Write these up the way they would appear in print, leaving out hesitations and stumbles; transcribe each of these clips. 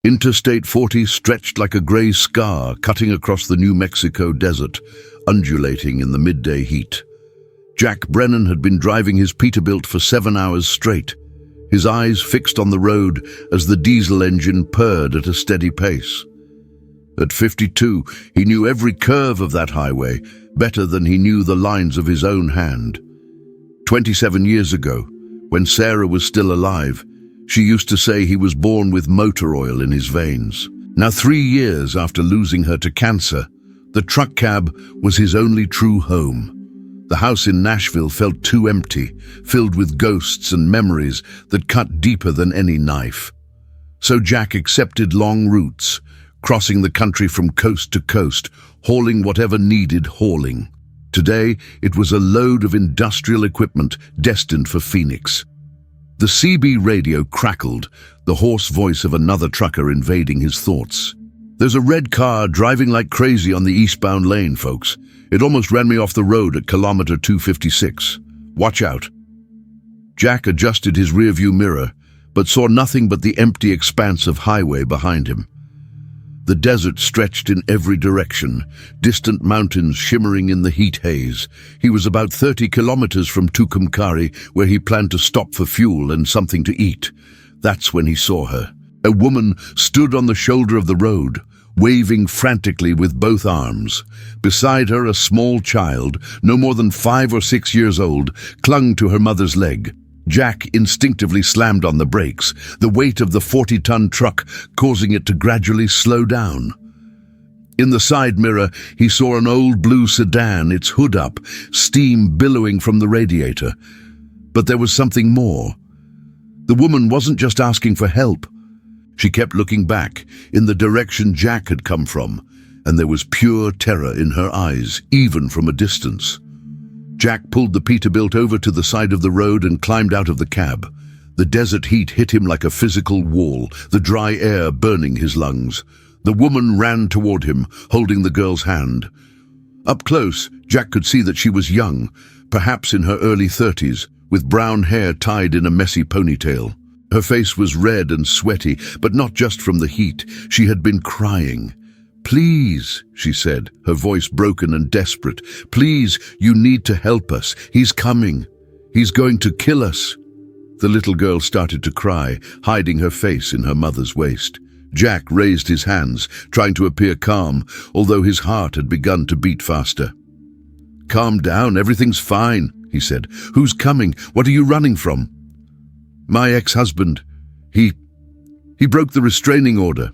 Interstate 40 stretched like a gray scar cutting across the New Mexico desert, undulating in the midday heat. Jack Brennan had been driving his Peterbilt for 7 hours straight, his eyes fixed on the road as the diesel engine purred at a steady pace. At 52, he knew every curve of that highway better than he knew the lines of his own hand. 27 years ago, when Sarah was still alive, she used to say he was born with motor oil in his veins. Now 3 years after losing her to cancer, the truck cab was his only true home. The house in Nashville felt too empty, filled with ghosts and memories that cut deeper than any knife. So Jack accepted long routes, crossing the country from coast to coast, hauling whatever needed hauling. Today, it was a load of industrial equipment destined for Phoenix. The CB radio crackled, the hoarse voice of another trucker invading his thoughts. "There's a red car driving like crazy on the eastbound lane, folks. It almost ran me off the road at kilometer 256. Watch out." Jack adjusted his rearview mirror, but saw nothing but the empty expanse of highway behind him. The desert stretched in every direction, distant mountains shimmering in the heat haze. He was about 30 kilometers from Tucumcari, where he planned to stop for fuel and something to eat. That's when he saw her. A woman stood on the shoulder of the road, waving frantically with both arms. Beside her, a small child, no more than 5 or 6 years old, clung to her mother's leg. Jack instinctively slammed on the brakes, the weight of the 40-ton truck causing it to gradually slow down. In the side mirror, he saw an old blue sedan, its hood up, steam billowing from the radiator. But there was something more. The woman wasn't just asking for help. She kept looking back, in the direction Jack had come from, and there was pure terror in her eyes, even from a distance. Jack pulled the Peterbilt over to the side of the road and climbed out of the cab. The desert heat hit him like a physical wall, the dry air burning his lungs. The woman ran toward him, holding the girl's hand. Up close, Jack could see that she was young, perhaps in her early 30s, with brown hair tied in a messy ponytail. Her face was red and sweaty, but not just from the heat. She had been crying. "Please," she said, her voice broken and desperate. "Please, you need to help us. He's coming. He's going to kill us." The little girl started to cry, hiding her face in her mother's waist. Jack raised his hands, trying to appear calm, although his heart had begun to beat faster. "Calm down, everything's fine," he said. "Who's coming? What are you running from?" "My ex-husband. He broke the restraining order.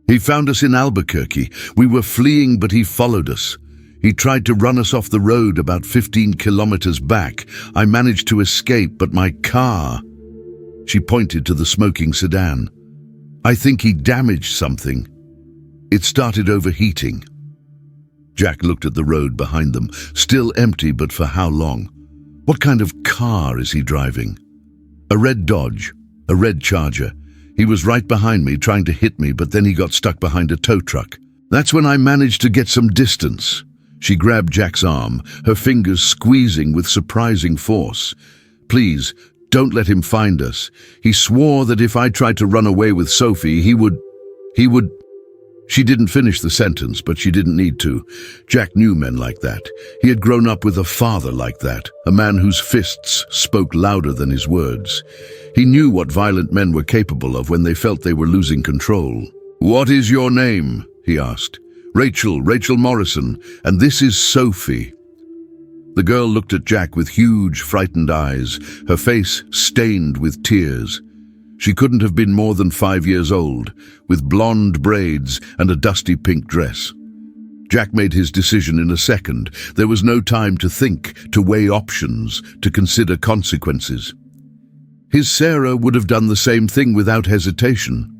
He found us in Albuquerque. We were fleeing, but he followed us. He tried to run us off the road about 15 kilometers back. I managed to escape, but my car..." She pointed to the smoking sedan. "I think he damaged something. It started overheating." Jack looked at the road behind them, still empty, but for how long? What kind of car is he driving? A red Dodge, a red Charger. He was right behind me, trying to hit me, but then he got stuck behind a tow truck. That's when I managed to get some distance. She grabbed Jack's arm, her fingers squeezing with surprising force. "Please, don't let him find us. He swore that if I tried to run away with Sophie, he would... She didn't finish the sentence, but she didn't need to. Jack knew men like that. He had grown up with a father like that, a man whose fists spoke louder than his words. He knew what violent men were capable of when they felt they were losing control. "What is your name?" he asked. Rachel Morrison, and this is Sophie." The girl looked at Jack with huge, frightened eyes, her face stained with tears. She couldn't have been more than 5 years old, with blonde braids and a dusty pink dress. Jack made his decision in a second. There was no time to think, to weigh options, to consider consequences. His Sarah would have done the same thing without hesitation.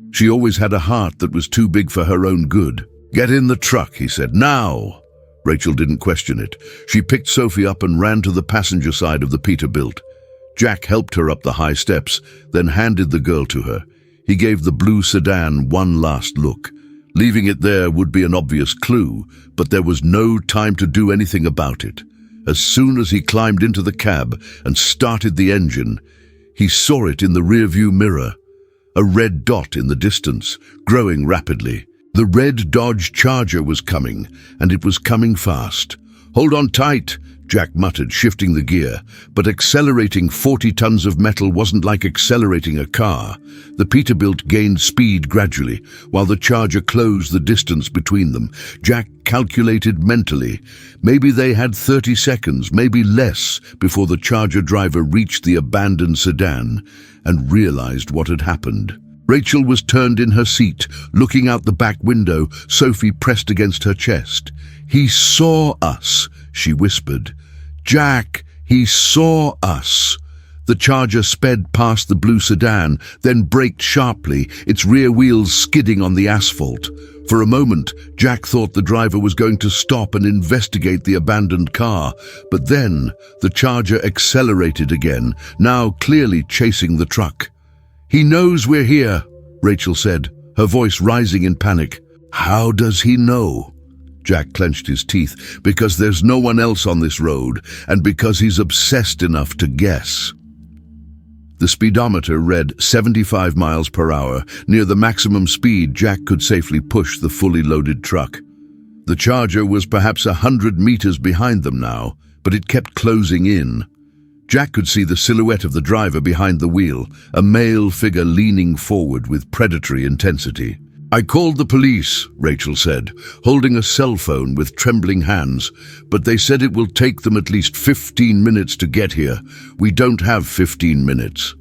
She always had a heart that was too big for her own good. "Get in the truck," he said. "Now!" Rachel didn't question it. She picked Sophie up and ran to the passenger side of the Peterbilt. Jack helped her up the high steps, then handed the girl to her. He gave the blue sedan one last look. Leaving it there would be an obvious clue, but there was no time to do anything about it. As soon as he climbed into the cab and started the engine, he saw it in the rearview mirror. a red dot in the distance, growing rapidly. The red Dodge Charger was coming, and it was coming fast. "Hold on tight," Jack muttered, shifting the gear. But accelerating 40 tons of metal wasn't like accelerating a car. The Peterbilt gained speed gradually, while the Charger closed the distance between them. Jack calculated mentally. Maybe they had 30 seconds, maybe less, before the Charger driver reached the abandoned sedan and realized what had happened. Rachel was turned in her seat, looking out the back window, Sophie pressed against her chest. "He saw us," she whispered. "Jack, he saw us." The Charger sped past the blue sedan, then braked sharply, its rear wheels skidding on the asphalt. For a moment, Jack thought the driver was going to stop and investigate the abandoned car, but then the Charger accelerated again, now clearly chasing the truck. "He knows we're here," Rachel said, her voice rising in panic. "How does he know?" Jack clenched his teeth. "Because there's no one else on this road, and because he's obsessed enough to guess." The speedometer read 75 miles per hour, near the maximum speed Jack could safely push the fully loaded truck. The Charger was perhaps 100 meters behind them now, but it kept closing in. Jack could see the silhouette of the driver behind the wheel, a male figure leaning forward with predatory intensity. "I called the police," Rachel said, holding a cell phone with trembling hands, "but they said it will take them at least 15 minutes to get here. We don't have 15 minutes.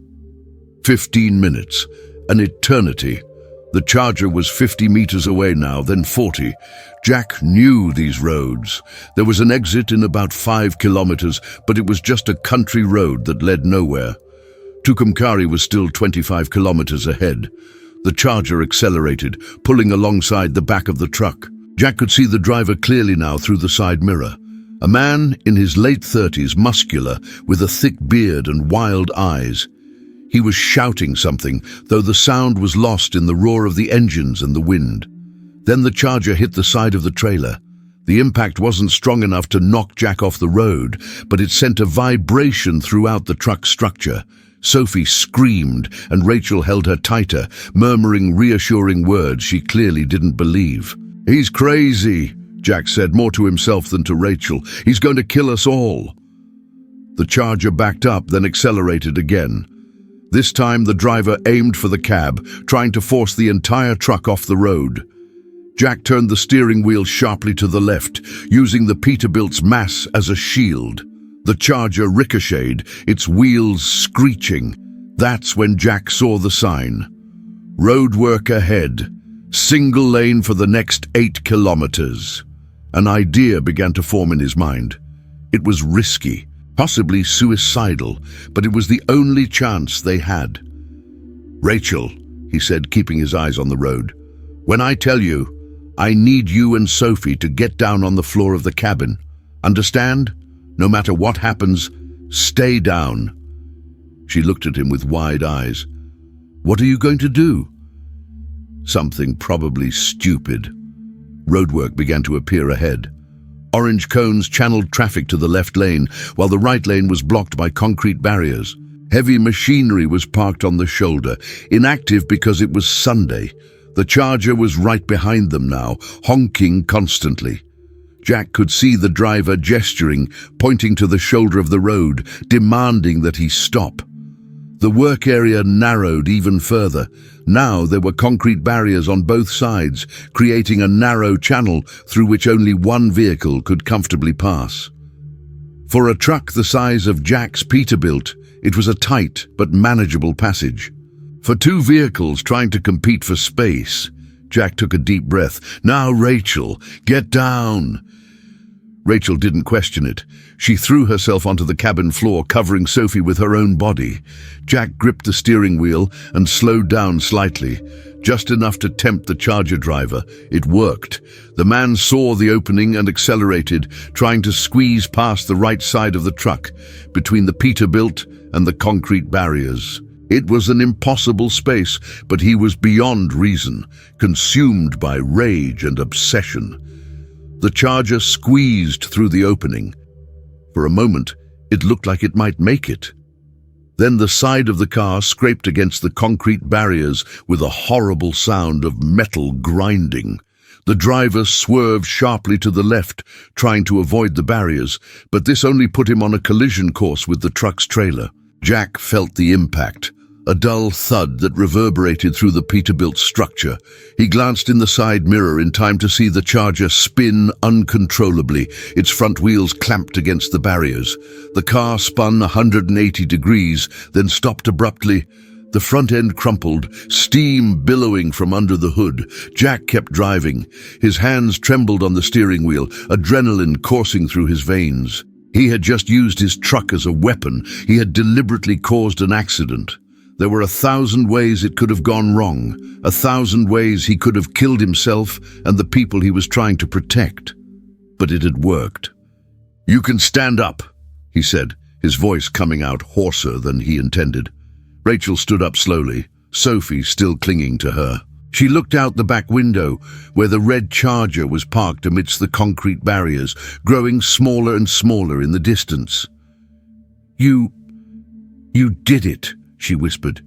15 minutes, an eternity. The Charger was 50 meters away now, then 40. Jack knew these roads. There was an exit in about 5 kilometers, but it was just a country road that led nowhere. Tucumcari was still 25 kilometers ahead. The Charger accelerated, pulling alongside the back of the truck. Jack could see the driver clearly now through the side mirror. A man in his late 30s, muscular, with a thick beard and wild eyes. He was shouting something, though the sound was lost in the roar of the engines and the wind. Then the Charger hit the side of the trailer. The impact wasn't strong enough to knock Jack off the road, but it sent a vibration throughout the truck's structure. Sophie screamed, and Rachel held her tighter, murmuring reassuring words she clearly didn't believe. "He's crazy," Jack said, more to himself than to Rachel. "He's going to kill us all." The Charger backed up, then accelerated again. This time the driver aimed for the cab, trying to force the entire truck off the road. Jack turned the steering wheel sharply to the left, using the Peterbilt's mass as a shield. The Charger ricocheted, its wheels screeching. That's when Jack saw the sign. "Roadwork ahead. Single lane for the next 8 kilometers. An idea began to form in his mind. It was risky, possibly suicidal, but it was the only chance they had. "Rachel," he said, keeping his eyes on the road, "when I tell you, I need you and Sophie to get down on the floor of the cabin. Understand? No matter what happens, stay down." She looked at him with wide eyes. "What are you going to do?" "Something probably stupid." Roadwork began to appear ahead. Orange cones channeled traffic to the left lane, while the right lane was blocked by concrete barriers. Heavy machinery was parked on the shoulder, inactive because it was Sunday. The Charger was right behind them now, honking constantly. Jack could see the driver gesturing, pointing to the shoulder of the road, demanding that he stop. The work area narrowed even further. Now there were concrete barriers on both sides, creating a narrow channel through which only one vehicle could comfortably pass. For a truck the size of Jack's Peterbilt, it was a tight but manageable passage. For two vehicles trying to compete for space, Jack took a deep breath. "Now, Rachel, get down." Rachel didn't question it. She threw herself onto the cabin floor, covering Sophie with her own body. Jack gripped the steering wheel and slowed down slightly, just enough to tempt the Charger driver. It worked. The man saw the opening and accelerated, trying to squeeze past the right side of the truck, between the Peterbilt and the concrete barriers. It was an impossible space, but he was beyond reason, consumed by rage and obsession. The Charger squeezed through the opening. For a moment, it looked like it might make it. Then the side of the car scraped against the concrete barriers with a horrible sound of metal grinding. The driver swerved sharply to the left, trying to avoid the barriers, but this only put him on a collision course with the truck's trailer. Jack felt the impact, a dull thud that reverberated through the Peterbilt structure. He glanced in the side mirror in time to see the Charger spin uncontrollably, its front wheels clamped against the barriers. The car spun 180 degrees, then stopped abruptly. The front end crumpled, steam billowing from under the hood. Jack kept driving. His hands trembled on the steering wheel, adrenaline coursing through his veins. He had just used his truck as a weapon. He had deliberately caused an accident. There were 1,000 ways it could have gone wrong, 1,000 ways he could have killed himself and the people he was trying to protect. But it had worked. "You can stand up," he said, his voice coming out hoarser than he intended. Rachel stood up slowly, Sophie still clinging to her. She looked out the back window, where the red Charger was parked amidst the concrete barriers, growing smaller and smaller in the distance. You did it," she whispered.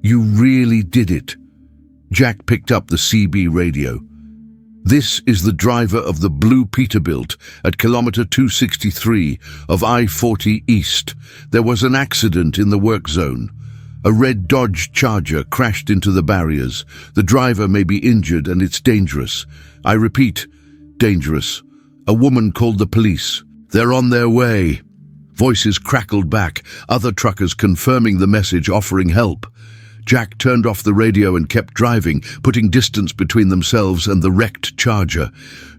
"You really did it." Jack picked up the CB radio. "This is the driver of the blue Peterbilt at kilometer 263 of I-40 East. There was an accident in the work zone. A red Dodge Charger crashed into the barriers. The driver may be injured and it's dangerous. I repeat, dangerous. A woman called the police. They're on their way." Voices crackled back, other truckers confirming the message, offering help. Jack turned off the radio and kept driving, putting distance between themselves and the wrecked Charger.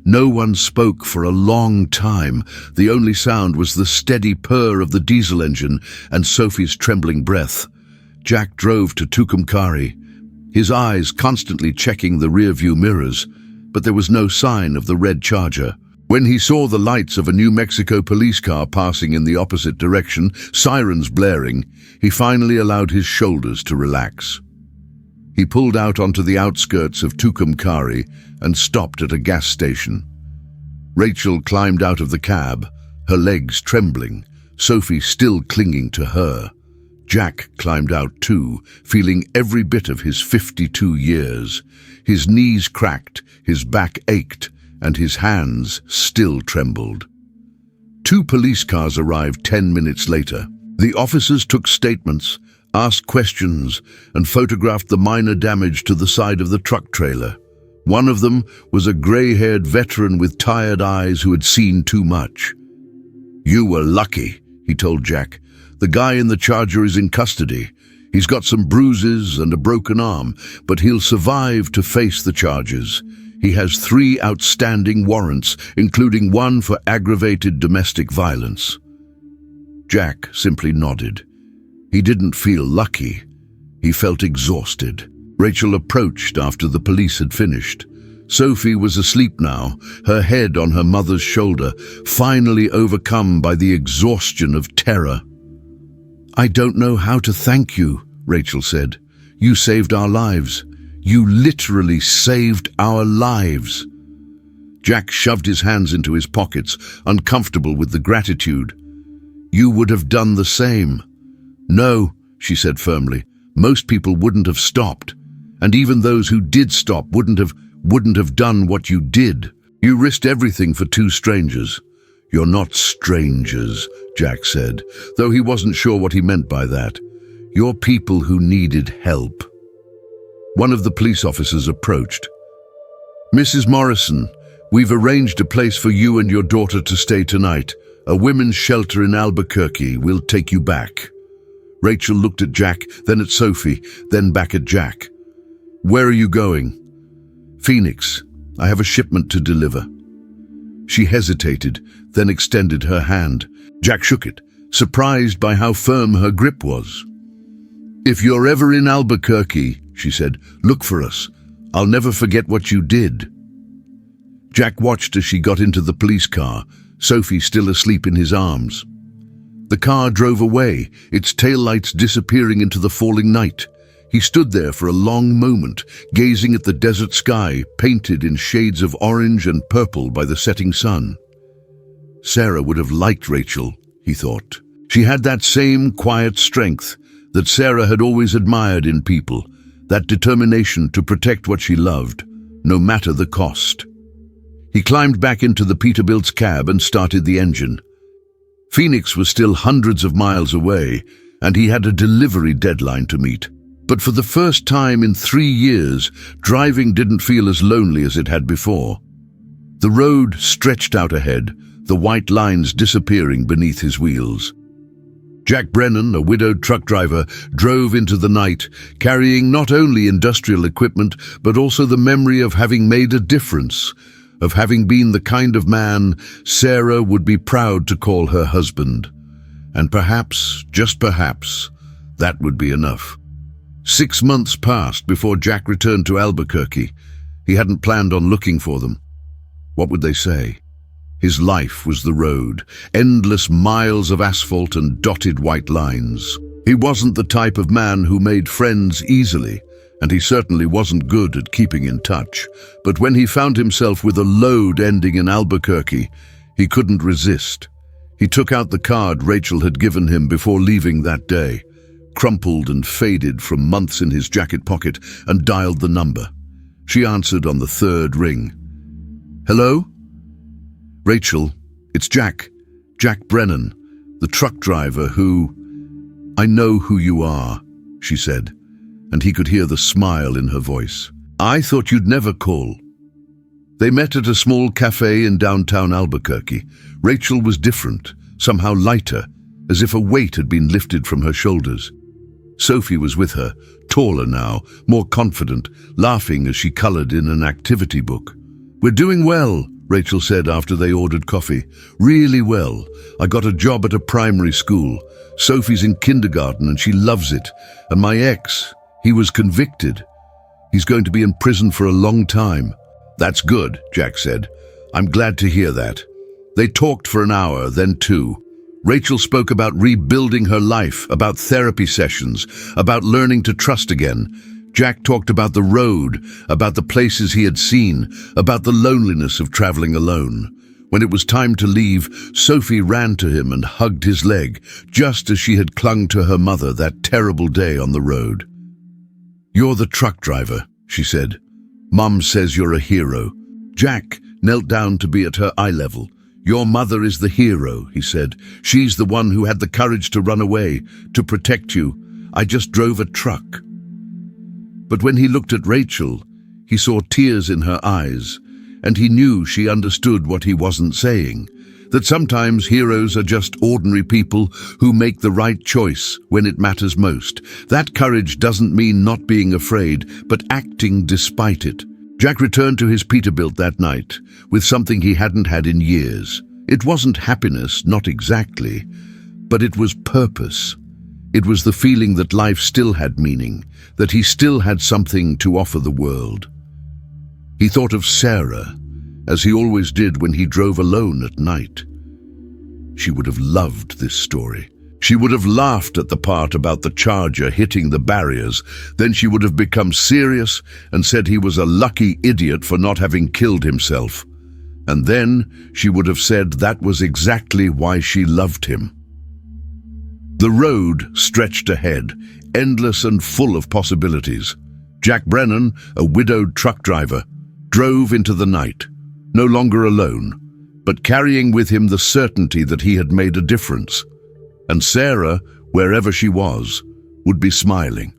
No one spoke for a long time. The only sound was the steady purr of the diesel engine and Sophie's trembling breath. Jack drove to Tucumcari, his eyes constantly checking the rearview mirrors, but there was no sign of the red Charger. When he saw the lights of a New Mexico police car passing in the opposite direction, sirens blaring, he finally allowed his shoulders to relax. He pulled out onto the outskirts of Tucumcari and stopped at a gas station. Rachel climbed out of the cab, her legs trembling, Sophie still clinging to her. Jack climbed out too, feeling every bit of his 52 years. His knees cracked, his back ached, and his hands still trembled. 2 police cars arrived 10 minutes later. The officers took statements, asked questions, and photographed the minor damage to the side of the truck trailer. One of them was a gray-haired veteran with tired eyes who had seen too much. "You were lucky," he told Jack. "The guy in the Charger is in custody. He's got some bruises and a broken arm, but he'll survive to face the charges. He has 3 outstanding warrants, including one for aggravated domestic violence." Jack simply nodded. He didn't feel lucky. He felt exhausted. Rachel approached after the police had finished. Sophie was asleep now, her head on her mother's shoulder, finally overcome by the exhaustion of terror. "I don't know how to thank you," Rachel said. "You saved our lives. You literally saved our lives." Jack shoved his hands into his pockets, uncomfortable with the gratitude. "You would have done the same." "No," she said firmly. "Most people wouldn't have stopped. And even those who did stop wouldn't have done what you did. You risked everything for 2 strangers." "You're not strangers," Jack said, though he wasn't sure what he meant by that. "You're people who needed help." One of the police officers approached. "Mrs. Morrison, we've arranged a place for you and your daughter to stay tonight. A women's shelter in Albuquerque. We'll take you back." Rachel looked at Jack, then at Sophie, then back at Jack. "Where are you going?" "Phoenix. I have a shipment to deliver." She hesitated, then extended her hand. Jack shook it, surprised by how firm her grip was. "If you're ever in Albuquerque," she said, "look for us. I'll never forget what you did." Jack watched as she got into the police car, Sophie still asleep in his arms. The car drove away, its taillights disappearing into the falling night. He stood there for a long moment, gazing at the desert sky, painted in shades of orange and purple by the setting sun. Sarah would have liked Rachel, he thought. She had that same quiet strength, that Sarah had always admired in people, that determination to protect what she loved, no matter the cost. He climbed back into the Peterbilt's cab and started the engine. Phoenix was still hundreds of miles away, and he had a delivery deadline to meet. But for the first time in 3 years, driving didn't feel as lonely as it had before. The road stretched out ahead, the white lines disappearing beneath his wheels. Jack Brennan, a widowed truck driver, drove into the night, carrying not only industrial equipment, but also the memory of having made a difference, of having been the kind of man Sarah would be proud to call her husband. And perhaps, just perhaps, that would be enough. 6 months passed before Jack returned to Albuquerque. He hadn't planned on looking for them. What would they say? His life was the road, endless miles of asphalt and dotted white lines. He wasn't the type of man who made friends easily, and he certainly wasn't good at keeping in touch. But when he found himself with a load ending in Albuquerque, he couldn't resist. He took out the card Rachel had given him before leaving that day, crumpled and faded from months in his jacket pocket, and dialed the number. She answered on the 3rd ring. "Hello? Rachel, it's Jack Brennan, the truck driver who—" "I know who you are," she said, and he could hear the smile in her voice. "I thought you'd never call." They met at a small cafe in downtown Albuquerque. Rachel was different, somehow lighter, as if a weight had been lifted from her shoulders. Sophie was with her, taller now, more confident, laughing as she colored in an activity book. "We're doing well," Rachel said after they ordered coffee. "Really well. I got a job at a primary school. Sophie's in kindergarten and she loves it. And my ex, he was convicted. He's going to be in prison for a long time." "That's good," Jack said. "I'm glad to hear that." They talked for an hour, then 2. Rachel spoke about rebuilding her life, about therapy sessions, about learning to trust again. Jack talked about the road, about the places he had seen, about the loneliness of traveling alone. When it was time to leave, Sophie ran to him and hugged his leg, just as she had clung to her mother that terrible day on the road. "You're the truck driver," she said. "Mom says you're a hero." Jack knelt down to be at her eye level. "Your mother is the hero," he said. "She's the one who had the courage to run away, to protect you. I just drove a truck." But when he looked at Rachel, he saw tears in her eyes, and he knew she understood what he wasn't saying, that sometimes heroes are just ordinary people who make the right choice when it matters most. That courage doesn't mean not being afraid, but acting despite it. Jack returned to his Peterbilt that night with something he hadn't had in years. It wasn't happiness, not exactly, but it was purpose. It was the feeling that life still had meaning, that he still had something to offer the world. He thought of Sarah, as he always did when he drove alone at night. She would have loved this story. She would have laughed at the part about the Charger hitting the barriers. Then she would have become serious and said he was a lucky idiot for not having killed himself. And then she would have said that was exactly why she loved him. The road stretched ahead, endless and full of possibilities. Jack Brennan, a widowed truck driver, drove into the night, no longer alone, but carrying with him the certainty that he had made a difference. And Sarah, wherever she was, would be smiling.